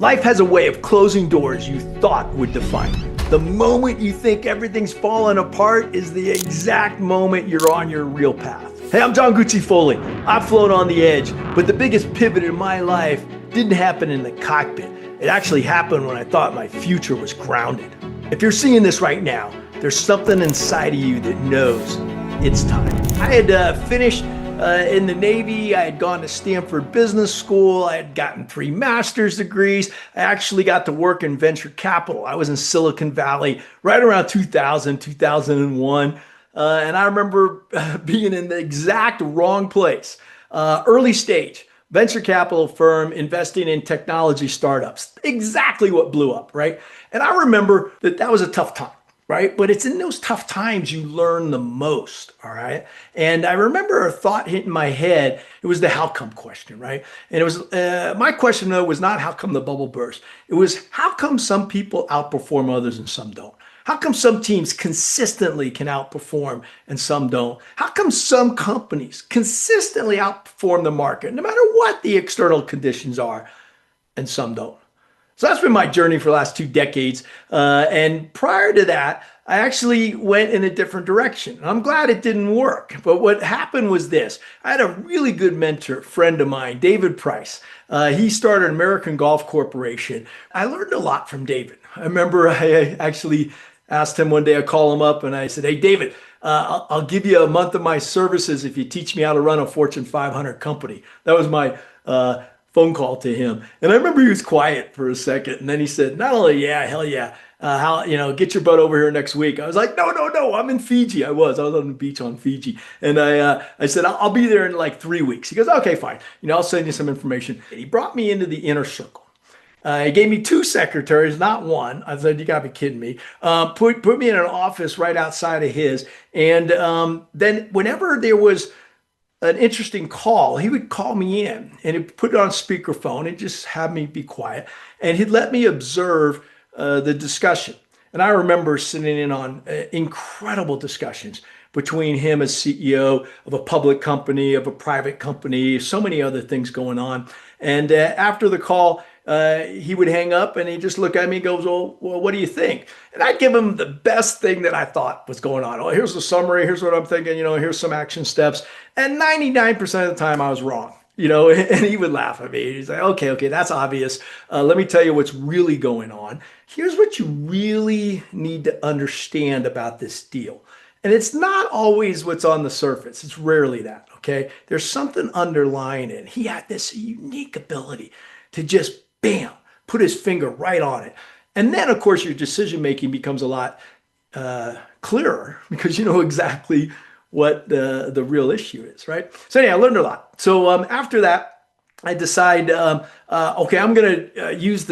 Life has a way of closing doors you thought would define you. The moment you think everything's falling apart is the exact moment you're on your real path. Hey, I'm John Gucci Foley. I've flown on the edge, but the biggest pivot in my life didn't happen in the cockpit. It actually happened when I thought my future was grounded. If you're seeing this right now, there's something inside of you that knows it's time. I had finished in the Navy. I had gone to Stanford Business School. I had gotten 3 master's degrees. I actually got to work in venture capital. I was in Silicon Valley right around 2000, 2001. And I remember being in the exact wrong place. Early stage, venture capital firm investing in technology startups. Exactly what blew up, right? And I remember that was a tough time. Right? But it's in those tough times you learn the most, all right? And I remember a thought hitting my head. It was the how come question, right? And it was, my question though was not how come the bubble burst. It was how come some people outperform others and some don't? How come some teams consistently can outperform and some don't? How come some companies consistently outperform the market, no matter what the external conditions are, and some don't? So that's been my journey for the last 2 decades. And prior to that, I actually went in a different direction. I'm glad it didn't work. But what happened was this. I had a really good mentor, friend of mine, David Price. He started American Golf Corporation. I learned a lot from David. I remember I actually asked him one day, I called him up and I said, hey, David, I'll give you a month of my services if you teach me how to run a Fortune 500 company. That was my phone call to him. And I remember he was quiet for a second. And then he said, not only, yeah, hell yeah, get your butt over here next week. I was like, no, I'm in Fiji. I was on the beach on Fiji. And I said, I'll be there in like 3 weeks. He goes, okay, fine. I'll send you some information. And he brought me into the inner circle. He gave me 2 secretaries, not one. I said, you gotta be kidding me. Put me in an office right outside of his. And then whenever there was an interesting call, he would call me in and he'd put it on speakerphone and just have me be quiet. And he'd let me observe the discussion. And I remember sitting in on incredible discussions between him as CEO of a public company, of a private company, so many other things going on. And after the call, he would hang up and he'd just look at me and goes, well, what do you think? And I'd give him the best thing that I thought was going on. Oh, here's the summary. Here's what I'm thinking. Here's some action steps. And 99% of the time I was wrong, and he would laugh at me. He's like, okay, that's obvious. Let me tell you what's really going on. Here's what you really need to understand about this deal. And it's not always what's on the surface. It's rarely that, okay? There's something underlying it. He had this unique ability to just, bam, put his finger right on it. And then, of course, your decision-making becomes a lot clearer because you know exactly what the real issue is, right? So anyway, I learned a lot. So after that, I decide, okay, I'm going to use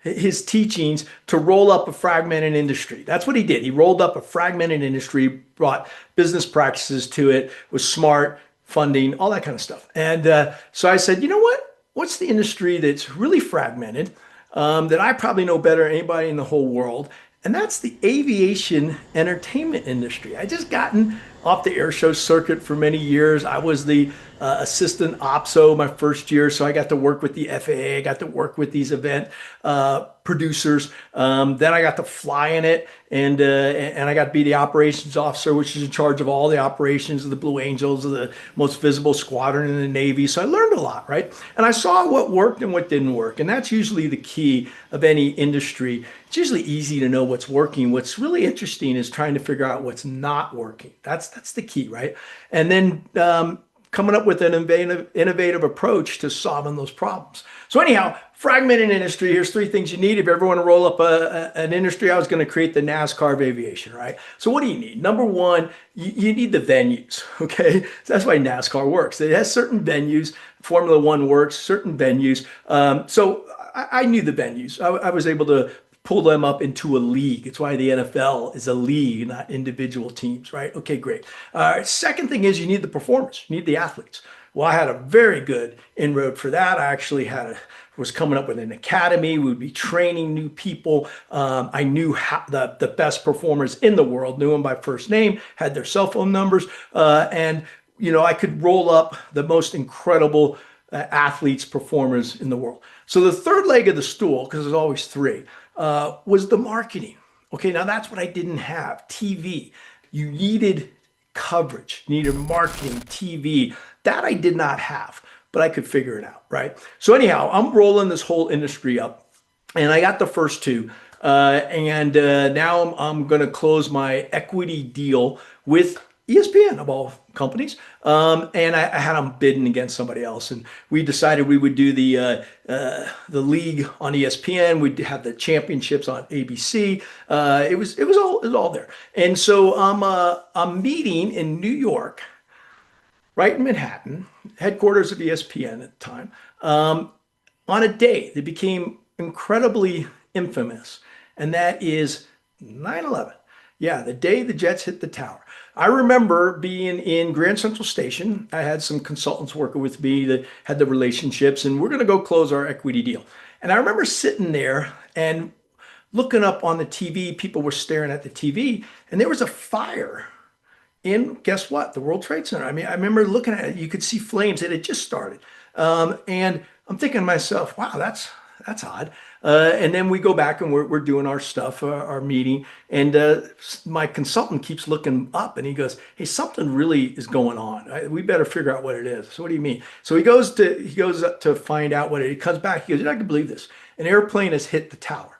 his teachings to roll up a fragmented industry. That's what he did. He rolled up a fragmented industry, brought business practices to it, was smart, funding, all that kind of stuff. And so I said, you know what? What's the industry that's really fragmented, that I probably know better than anybody in the whole world? And that's the aviation entertainment industry. I just gotten off the air show circuit for many years. I was the assistant OPSO my first year, so I got to work with the FAA. I got to work with these event producers. Then I got to fly in it, and I got to be the operations officer, which is in charge of all the operations of the Blue Angels, of the most visible squadron in the Navy. So I learned a lot, right? And I saw what worked and what didn't work. And that's usually the key of any industry. It's usually easy to know what's working. What's really interesting is trying to figure out what's not working. That's the key, right? And then coming up with an innovative approach to solving those problems. So anyhow, fragmented industry, here's 3 things you need. If you ever want to roll up an industry, I was going to create the NASCAR of aviation, right? So what do you need? Number 1, you need the venues, okay? So that's why NASCAR works. It has certain venues. Formula One works, certain venues. So I knew the venues. I was able to pull them up into a league. It's why the NFL is a league, not individual teams, right? Okay, great. Second thing is you need the performers, you need the athletes. Well, I had a very good inroad for that. I actually was coming up with an academy. We would be training new people. I knew the best performers in the world, knew them by first name, had their cell phone numbers, and I could roll up the most incredible athletes, performers in the world. So the third leg of the stool, because there's always three, was the marketing. Okay, now that's what I didn't have. TV. You needed coverage, you needed marketing, TV. That I did not have, but I could figure it out, right? So anyhow, I'm rolling this whole industry up, and I got the first two. And now I'm going to close my equity deal with ESPN of all companies. And I had them bidding against somebody else, and we decided we would do the league on ESPN. We'd have the championships on ABC. It was all there. And so I'm meeting in New York, right in Manhattan, headquarters of ESPN at the time, on a day that became incredibly infamous, and that is 9/11. Yeah, the day the jets hit the tower. I remember being in Grand Central Station. I had some consultants working with me that had the relationships, and we're going to go close our equity deal. And I remember sitting there and looking up on the TV. People were staring at the TV, and there was a fire in, guess what? The World Trade Center. I mean, I remember looking at it. You could see flames. It had just started. And I'm thinking to myself, wow, that's odd. And then we go back and we're doing our stuff, our meeting, and my consultant keeps looking up and he goes, "Hey, something really is going on. We better figure out what it is." So what do you mean? So he goes up to find out what it. He comes back. He goes, "You're not gonna believe this. An airplane has hit the tower."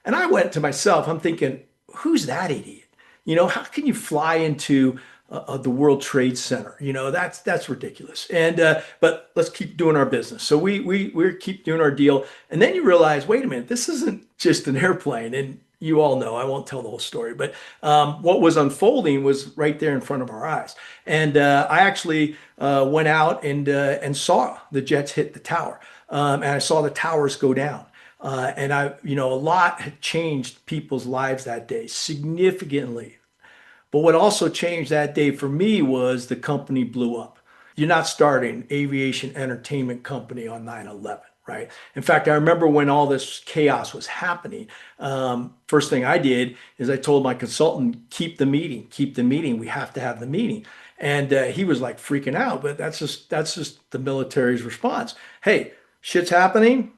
And I went to myself. I'm thinking, who's that idiot? How can you fly into the World Trade Center? That's ridiculous. And but let's keep doing our business. So we keep doing our deal, and then you realize, wait a minute, this isn't just an airplane. And you all know, I won't tell the whole story, but what was unfolding was right there in front of our eyes. And I actually went out and saw the jets hit the tower, and I saw the towers go down. And a lot had changed people's lives that day significantly. But what also changed that day for me was the company blew up. You're not starting aviation entertainment company on 9/11, right? In fact, I remember when all this chaos was happening, first thing I did is I told my consultant, keep the meeting. We have to have the meeting. And he was like freaking out, but that's just the military's response. Hey, shit's happening,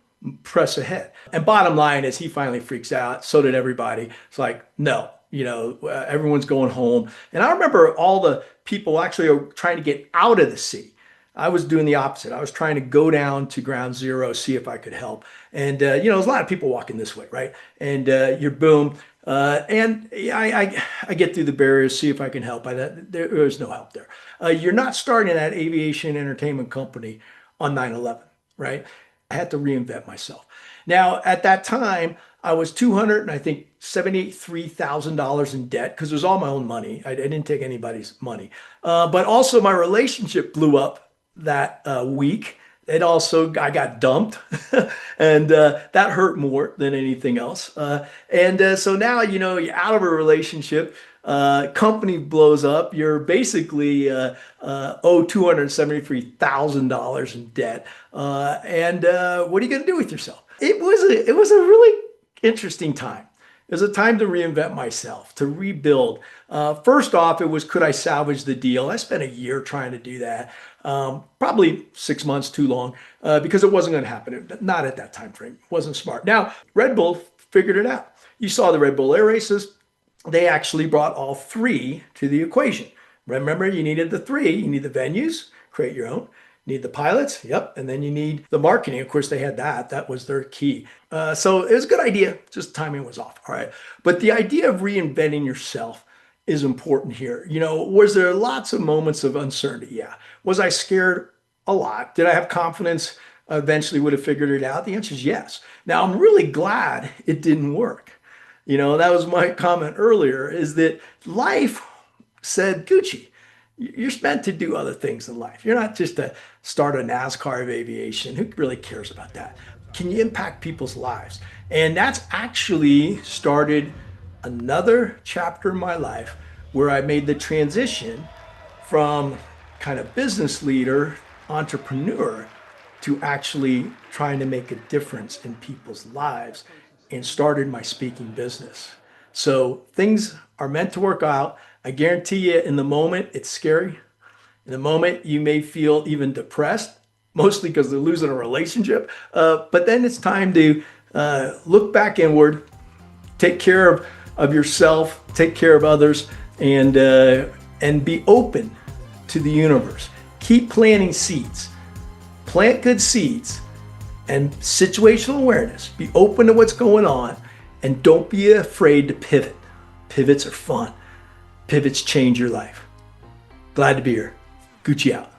press ahead. And bottom line is he finally freaks out. So did everybody. It's like, no. Everyone's going home. And I remember all the people actually are trying to get out of the city. I was doing the opposite. I was trying to go down to ground zero, see if I could help. And, there's a lot of people walking this way, right? And you're boom. And I get through the barriers, see if I can help. There's no help there. You're not starting that aviation entertainment company on 9/11, right? I had to reinvent myself. Now, at that time, I was $273,000 in debt because it was all my own money. I didn't take anybody's money. But also my relationship blew up that week. I got dumped and that hurt more than anything else. So now, you're out of a relationship, company blows up. You're basically owe $273,000 in debt. What are you going to do with yourself? It was a really interesting time. It was a time to reinvent myself, to rebuild. First off, it was, could I salvage the deal? I spent a year trying to do that. Probably 6 months too long because it wasn't going to happen. Not at that time frame. It wasn't smart. Now, Red Bull figured it out. You saw the Red Bull Air Races. They actually brought all three to the equation. Remember, you needed the three. You need the venues, create your own. Need the pilots, yep, and then you need the marketing. Of course, they had that. That was their key. So it was a good idea, just timing was off, all right? But the idea of reinventing yourself is important here. Was there lots of moments of uncertainty? Yeah. Was I scared? A lot. Did I have confidence I eventually would have figured it out? The answer is yes. Now, I'm really glad it didn't work. That was my comment earlier, is that life said, Gucci, you're meant to do other things in life. You're not just to start a NASCAR of aviation. Who really cares about that? Can you impact people's lives? And that's actually started another chapter in my life where I made the transition from kind of business leader, entrepreneur, to actually trying to make a difference in people's lives and started my speaking business. So things are meant to work out. I guarantee you in the moment, it's scary. In the moment, you may feel even depressed. mostly because they're losing a relationship. But then it's time to look back inward, take care of yourself, take care of others, and be open to the universe. Keep planting seeds. Plant good seeds and situational awareness. Be open to what's going on and don't be afraid to pivot. Pivots are fun. Pivots change your life. Glad to be here. Gucci out.